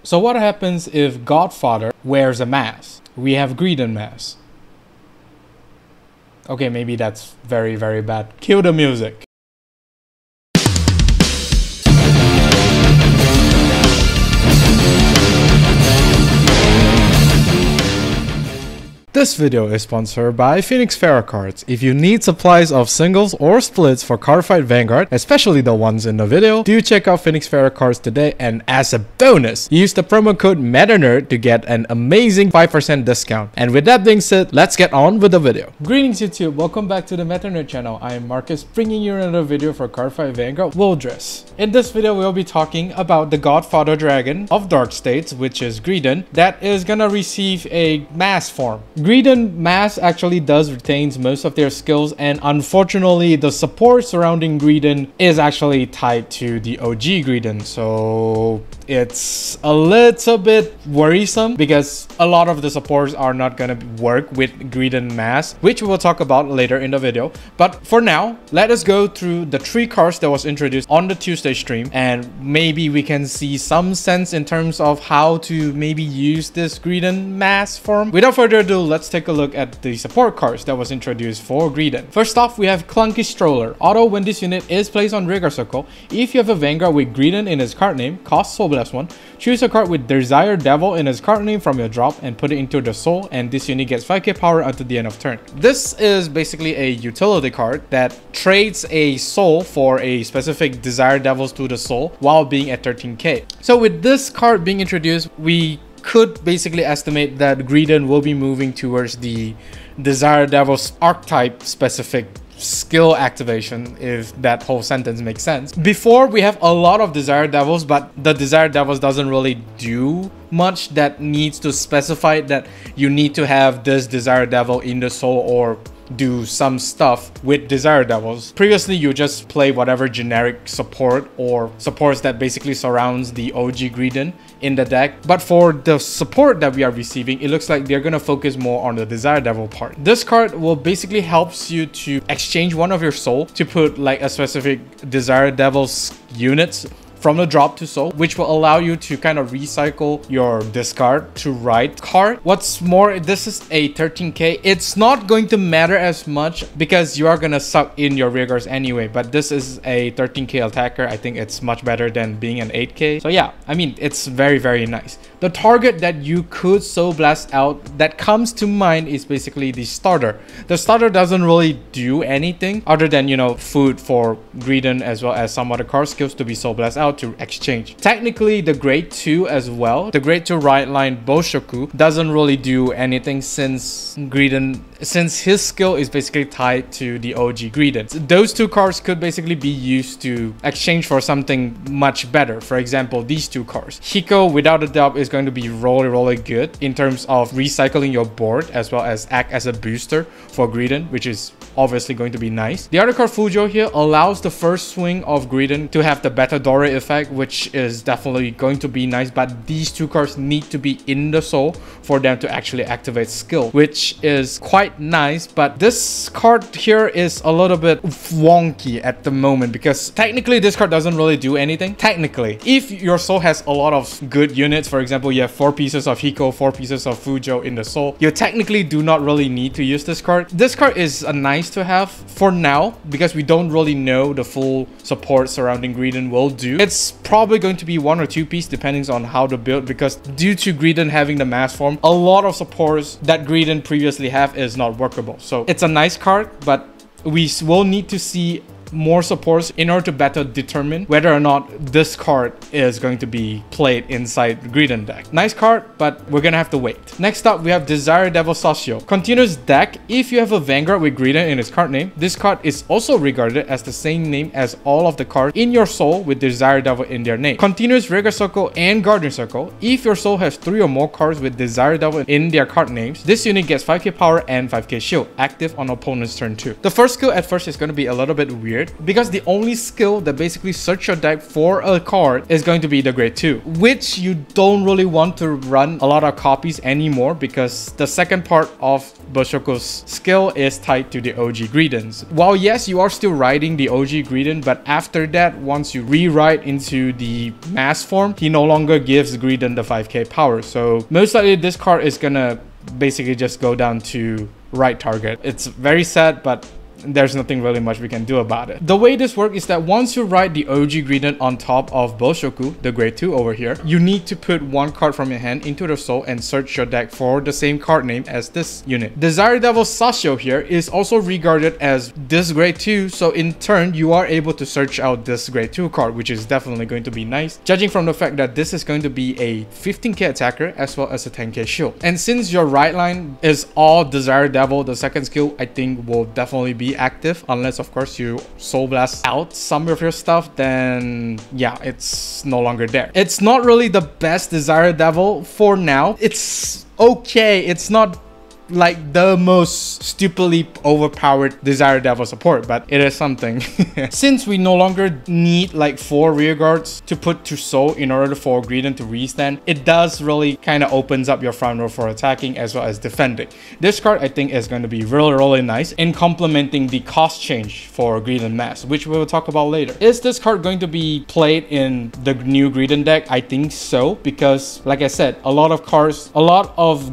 So what happens if Godfather wears a mask? We have Greedon Masques. Okay, maybe that's very, very bad. Cue the music. This video is sponsored by Phoenix Pharos Cards. If you need supplies of singles or splits for Cardfight Vanguard, especially the ones in the video, do check out Phoenix Pharos Cards today, and as a bonus, use the promo code MetaNerd to get an amazing 5% discount. And with that being said, let's get on with the video. Greetings YouTube, welcome back to the MetaNerd channel. I am Marcus, bringing you another video for Cardfight Vanguard Willdress. In this video, we'll be talking about the Godfather Dragon of Dark States, which is Greedon, that is gonna receive a mask form. Greedon Masques actually does retains most of their skills, and unfortunately the support surrounding Greedon is actually tied to the OG Greedon, so it's a little bit worrisome because a lot of the supports are not gonna work with Greedon Masques, which we will talk about later in the video. But for now, let us go through the 3 cards that was introduced on the Tuesday stream, and maybe we can see some sense in terms of how to maybe use this Greedon Masques form. Without further ado, let's take a look at the support cards that was introduced for Greedon. First off, we have Clunky Stroller. Auto when this unit is placed on Rigor Circle, if you have a Vanguard with Greedon in his card name, cost Soul Blast 1, choose a card with Desire Devil in his card name from your drop and put it into the soul, and this unit gets 5k power until the end of turn. This is basically a utility card that trades a soul for a specific Desire Devils to the soul while being at 13k. So with this card being introduced, we could basically estimate that Greedon will be moving towards the Desire Devils archetype specific skill activation, if that whole sentence makes sense. Before, we have a lot of Desire Devils, but the Desire Devils doesn't really do much that needs to specify that you need to have this Desire Devil in the soul or do some stuff with Desire Devils. Previously, you just play whatever generic support or supports that basically surrounds the OG Greedon in the deck. But for the support that we are receiving, it looks like they're gonna focus more on the Desire Devil part. This card will basically helps you to exchange one of your soul to put like a specific Desire Devils units from the drop to soul, which will allow you to kind of recycle your discard to right card. What's more, this is a 13k. It's not going to matter as much because you are gonna suck in your rigors anyway, but this is a 13k attacker. I think it's much better than being an 8k. So yeah, I mean, it's very, very nice. The target that you could Soul Blast out that comes to mind is basically the starter. The starter doesn't really do anything other than, you know, food for Greedon as well as some other card skills to be Soul Blast out to exchange. Technically, the grade 2 as well, the grade 2 right line Boshoku doesn't really do anything since Greedon, since his skill is basically tied to the OG Greedon. So those 2 cards could basically be used to exchange for something much better. For example, these 2 cards. Hiko, without a doubt, is going to be really good in terms of recycling your board as well as act as a booster for Greedon, which is obviously going to be nice. The other card Fujo here allows the first swing of Greedon to have the Batadore effect, which is definitely going to be nice, but these 2 cards need to be in the soul for them to actually activate skill, which is quite nice. But this card here is a little bit wonky at the moment because technically this card doesn't really do anything. Technically, if your soul has a lot of good units, for example, you have 4 pieces of Hiko, 4 pieces of Fujo in the soul, you technically do not really need to use this card. This card is a nice to have for now because we don't really know the full support surrounding Greedon will do. It's probably going to be 1 or 2 piece depending on how to build, because due to Greedon having the mass form, a lot of supports that Greedon previously have is not workable. So it's a nice card, but we will need to see more supports in order to better determine whether or not this card is going to be played inside Greedon deck. Nice card, but we're gonna have to wait. Next up, we have Desire Devil Saasyou. Continuous deck. If you have a Vanguard with Greedon in its card name, this card is also regarded as the same name as all of the cards in your soul with Desire Devil in their name. Continuous Rigor Circle and Guardian Circle. If your soul has 3 or more cards with Desire Devil in their card names, this unit gets 5k power and 5k shield, active on opponent's turn 2. The first skill at first is going to be a little bit weird because the only skill that basically search your deck for a card is going to be the grade 2, which you don't really want to run a lot of copies anymore because the second part of Boshoku's skill is tied to the OG Greedons. While yes, you are still riding the OG Greedon, but after that, once you rewrite into the mass form, he no longer gives Greedon the 5k power. So most likely this card is gonna basically just go down to right target. It's very sad, but there's nothing really much we can do about it. The way this works is that once you write the OG Greedon on top of Boshoku, the grade 2 over here, you need to put one card from your hand into the soul and search your deck for the same card name as this unit. Desire Devil Saasyou here is also regarded as this grade 2, so in turn you are able to search out this grade 2 card, which is definitely going to be nice, judging from the fact that this is going to be a 15k attacker as well as a 10k shield. And since your right line is all Desire Devil, the second skill I think will definitely be active, unless of course you soul blast out some of your stuff, then yeah, it's no longer there. It's not really the best Desire Devil for now. It's okay, it's not like the most stupidly overpowered Desire Devil support, but it is something. Since we no longer need like 4 rear guards to put to soul in order for Greedon to restand, it does really kind of opens up your front row for attacking as well as defending. This card I think is going to be really nice in complementing the cost change for Greedon Masques, which we will talk about later. Is this card going to be played in the new Greedon deck? I think so, because like I said, a lot of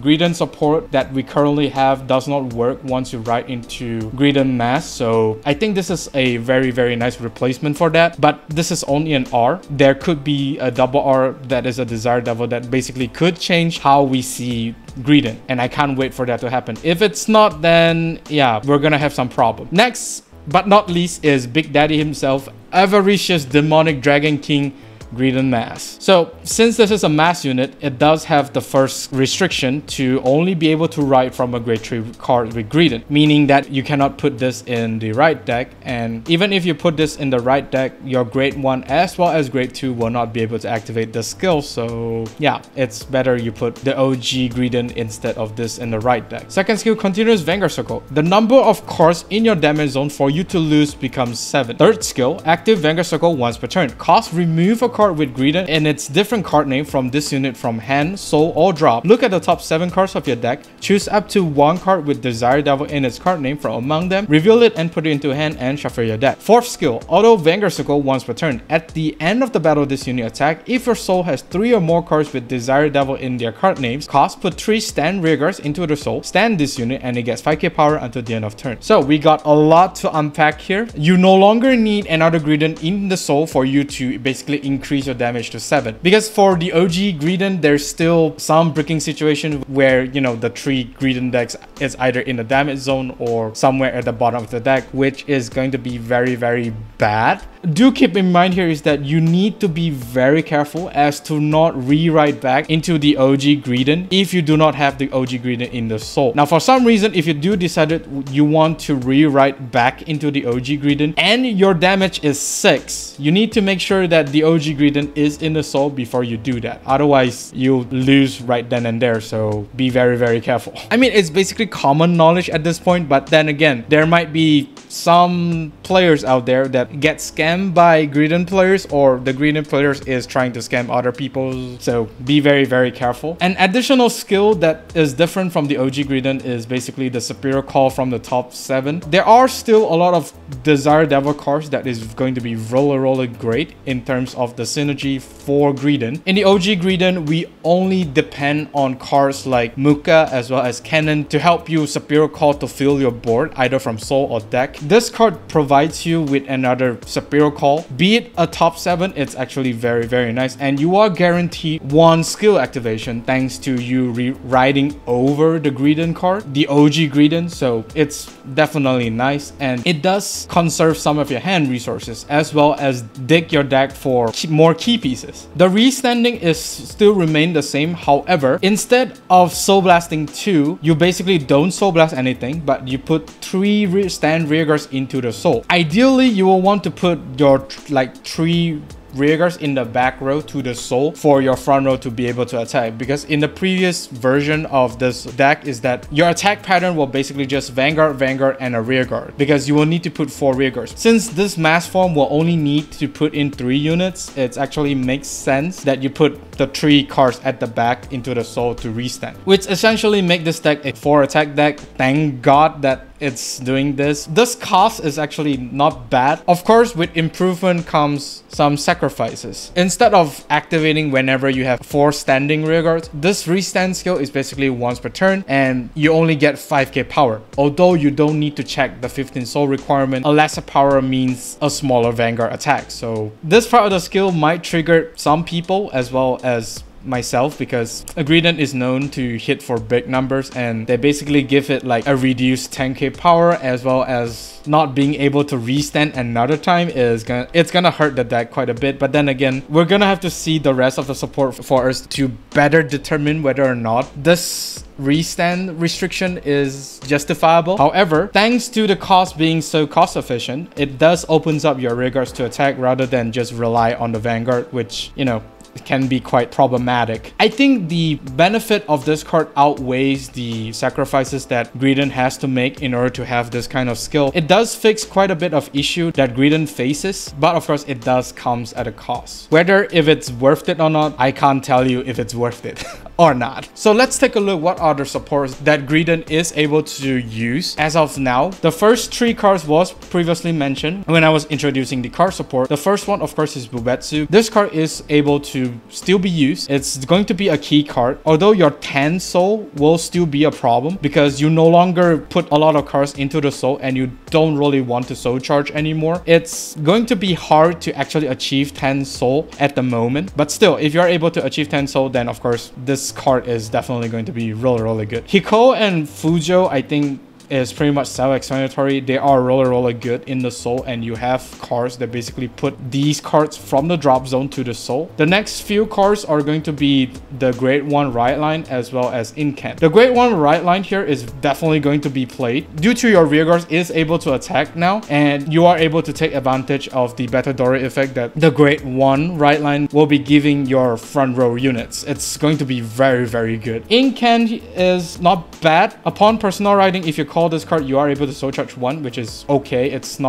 Greedon support that we currently have does not work once you write into Greedon Masques, so I think this is a very nice replacement for that. But this is only an R. There could be a double R that is a Desire Devil that basically could change how we see Greedon, and I can't wait for that to happen. If it's not, then yeah, we're gonna have some problem. Next but not least is Big Daddy himself, Avaricious Demonic Dragon King Greedon Masques. So since this is a mass unit, it does have the first restriction to only be able to write from a grade 3 card with Greedon, meaning that you cannot put this in the right deck, and even if you put this in the right deck, your grade 1 as well as grade 2 will not be able to activate the skill. So yeah, it's better you put the OG Greedon instead of this in the right deck. Second skill, continuous Vanguard Circle. The number of cards in your damage zone for you to lose becomes 7. Third skill, active Vanguard Circle once per turn. Cost, remove a card with Greedon and its different card name from this unit from hand, soul, or drop. Look at the top 7 cards of your deck. Choose up to 1 card with Desire Devil in its card name from among them. Reveal it and put it into hand and shuffle your deck. Fourth skill, auto Vanguard Circle once per turn. At the end of the battle this unit attack, if your soul has 3 or more cards with Desire Devil in their card names, cost, put 3 stand rearguards into the soul, stand this unit, and it gets 5k power until the end of turn. So we got a lot to unpack here. You no longer need another Greedon in the soul for you to basically increase your damage to 7, because for the OG Greedon there's still some breaking situation where, you know, the 3 Greedon decks is either in the damage zone or somewhere at the bottom of the deck, which is going to be very bad. Do keep in mind here is that you need to be very careful as to not rewrite back into the OG Greedon if you do not have the OG Greedon in the soul. Now for some reason, if you do decide you want to rewrite back into the OG Greedon and your damage is 6, you need to make sure that the OG Greedon is in the soul before you do that. Otherwise you'll lose right then and there, so be very careful. I mean, it's basically common knowledge at this point, but then again, there might be some players out there that get scammed by Greedon players, or the Greedon players is trying to scam other people, so be very careful. An additional skill that is different from the OG Greedon is basically the superior call from the top 7. There are still a lot of Desire Devil cards that is going to be really great in terms of the synergy for Greedon. In the OG Greedon, we only depend on cards like Muka as well as Cannon to help you superior call to fill your board either from soul or deck. This card provides you with another superior call. Be it a top 7, it's actually very nice, and you are guaranteed 1 skill activation thanks to you rewriting over the Greedon card, the OG Greedon, so it's definitely nice, and it does conserve some of your hand resources as well as dig your deck for more key pieces. The restanding is still remain the same. However, instead of soul blasting 2, you basically don't soul blast anything, but you put 3 stand rearguards into the soul. Ideally, you will want to put your like 3 rearguards in the back row to the soul for your front row to be able to attack. Because in the previous version of this deck is that your attack pattern will basically just Vanguard, Vanguard, and a rearguard, because you will need to put 4 rearguards. Since this mass form will only need to put in 3 units, it actually makes sense that you put the 3 cards at the back into the soul to restand, which essentially make this deck a 4 attack deck. Thank God that it's doing this. This cost is actually not bad. Of course, with improvement comes some sacrifices. Instead of activating whenever you have 4 standing rearguards, this restand skill is basically once per turn and you only get 5k power. Although you don't need to check the 15 soul requirement, a lesser power means a smaller Vanguard attack. So this part of the skill might trigger some people as well as myself, because Greedon is known to hit for big numbers, and they basically give it like a reduced 10k power, as well as not being able to restand another time is gonna hurt the deck quite a bit. But then again, we're gonna have to see the rest of the support for us to better determine whether or not this restand restriction is justifiable. However, thanks to the cost being so cost efficient, it does opens up your rearguards to attack rather than just rely on the Vanguard, which, you know, can be quite problematic. I think the benefit of this card outweighs the sacrifices that Greedon has to make in order to have this kind of skill. It does fix quite a bit of issue that Greedon faces, but of course it does comes at a cost. Whether if it's worth it or not, I can't tell you if it's worth it or not. So let's take a look what other supports that Greedon is able to use as of now. The first 3 cards was previously mentioned when I was introducing the card support. The first one, of course, is Bubetsu. This card is able to still be used. It's going to be a key card, although your 10 soul will still be a problem because you no longer put a lot of cards into the soul and you don't really want to soul charge anymore. It's going to be hard to actually achieve 10 soul at the moment, but still, if you're able to achieve 10 soul, then of course this card is definitely going to be really good. Hiko and Fujo, I think, is pretty much self-explanatory. They are really good in the soul, and you have cards that basically put these cards from the drop zone to the soul. The next few cards are going to be the Grade 1 right line as well as Incant. The Grade 1 right line here is definitely going to be played due to your rearguards is able to attack now, and you are able to take advantage of the Batadori effect that the Grade 1 right line will be giving your front row units. It's going to be very good. Incant is not bad. Upon personal riding, if you call this card, you are able to soul charge 1, which is okay. It's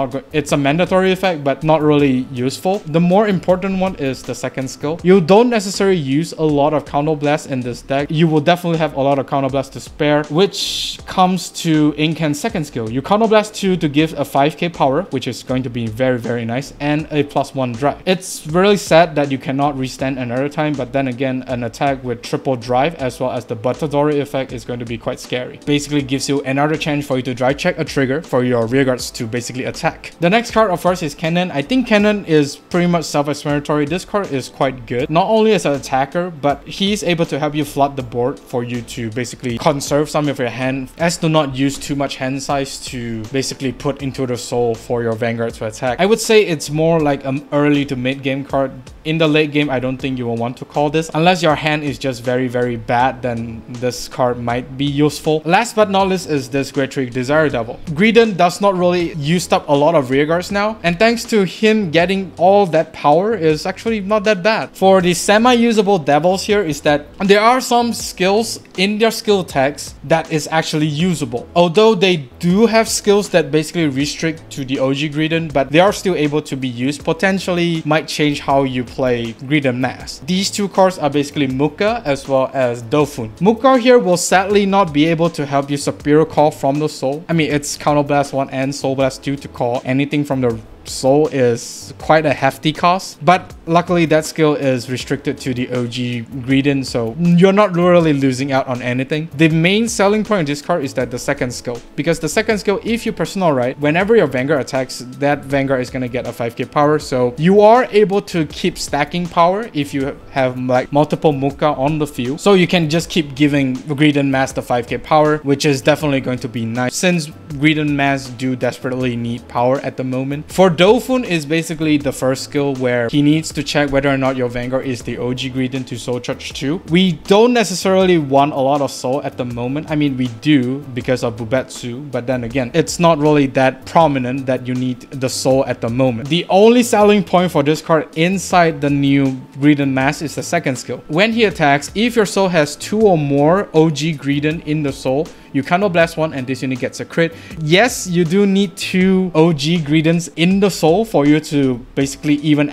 a mandatory effect, but not really useful. The more important one is the second skill. You don't necessarily use a lot of counter blast in this deck. You will definitely have a lot of counter blast to spare, which comes to Incant's second skill. You counter blast 2 to give a 5k power, which is going to be very nice, and a +1 drive. It's really sad that you cannot restand another time, but then again, an attack with triple drive as well as the Batadori effect is going to be quite scary. Basically gives you another chance for you to drive check a trigger for your rearguards to basically attack. The next card, of course, is Kennen. I think Kennen is pretty much self-explanatory. This card is quite good, not only as an attacker, but he's able to help you flood the board for you to basically conserve some of your hand, as to not use too much hand size to basically put into the soul for your Vanguard to attack. I would say it's more like an early to mid game card. In the late game, I don't think you will want to call this. Unless your hand is just very bad, then this card might be useful. Last but not least is this Great Trick Desire Devil. Greedon does not really use up a lot of rearguards now, and thanks to him getting all that power is actually not that bad. For the semi-usable devils here is that there are some skills in their skill tags that is actually usable. Although they do have skills that basically restrict to the OG Greedon, but they are still able to be used. Potentially might change how you play Greedon Masques. These two cards are basically Muka as well as Dofun. Muka here will sadly not be able to help you Superior Call from the soul. I mean, it's Counter Blast 1 and Soul Blast 2 to call anything from the soul is quite a hefty cost, but luckily that skill is restricted to the OG Greedon, so you're not really losing out on anything. The main selling point of this card is that the second skill, because the second skill, if you personal right, whenever your Vanguard attacks, that Vanguard is going to get a 5k power, so you are able to keep stacking power if you have like multiple Muka on the field, so you can just keep giving Greedon Masques the 5k power, which is definitely going to be nice since Greedon Masques do desperately need power at the moment. For Dolphin is basically the first skill where he needs to check whether or not your Vanguard is the OG Greedon to soul charge 2. We don't necessarily want a lot of soul at the moment. I mean, we do because of Bubetsu, but then again, it's not really that prominent that you need the soul at the moment. The only selling point for this card inside the new Greedon Masques is the second skill. When he attacks, if your soul has 2 or more OG Greedon in the soul, you Counter Blast one and this unit gets a crit. Yes, you do need 2 OG Greedons in the soul for you to basically even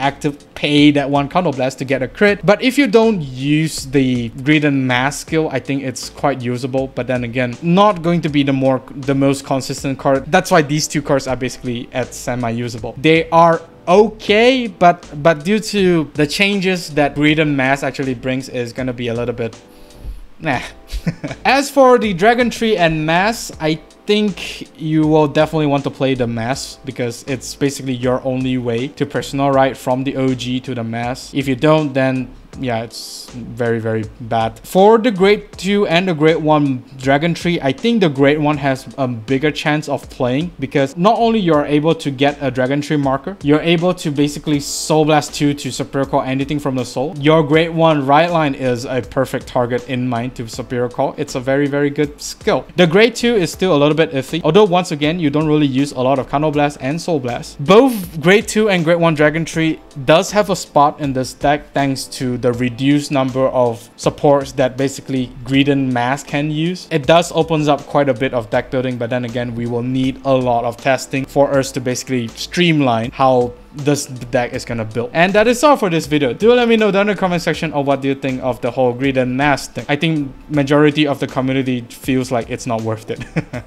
pay that one Counter Blast to get a crit. But if you don't use the Greedon Masques skill, I think it's quite usable. But then again, not going to be the most consistent card. That's why these 2 cards are basically at semi-usable. They are okay, but due to the changes that Greedon Masques actually brings, is gonna be a little bit nah. As for the Dragontree and Masques, I think you will definitely want to play the Masques because it's basically your only way to personal right from the OG to the Masques. If you don't, then yeah, it's very, very bad. For the grade 2 and the grade 1 Dragontree, I think the grade 1 has a bigger chance of playing because not only you're able to get a Dragontree marker, you're able to basically Soul Blast 2 to Superior Call anything from the soul. Your grade 1 right line is a perfect target in mind to Superior Call. It's a very, very good skill. The grade 2 is still a little bit iffy, although once again, you don't really use a lot of Counter Blast and Soul Blast. Both grade 2 and grade 1 Dragontree does have a spot in this deck thanks to the reduced number of supports that basically Greedon Masques can use. It does opens up quite a bit of deck building, but then again, we will need a lot of testing for us to basically streamline how this deck is gonna build. And that is all for this video. Do let me know down in the comment section of what do you think of the whole Greedon Masques thing. I think majority of the community feels like it's not worth it.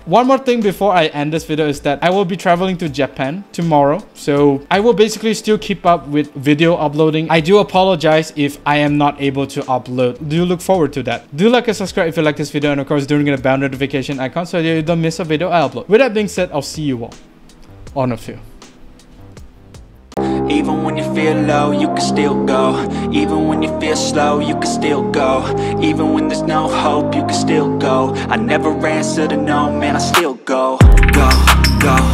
One more thing before I end this video is that I will be traveling to Japan tomorrow, so I will basically still keep up with video uploading. I do apologize if I am not able to upload. Do look forward to that. Do like and subscribe if you like this video, and of course don't forget the bell notification icon so that you don't miss a video I upload. With that being said, I'll see you all on a few. Even when you feel low, you can still go. Even when you feel slow, you can still go. Even when there's no hope, you can still go. I never answer to no, man, I still go. Go, go.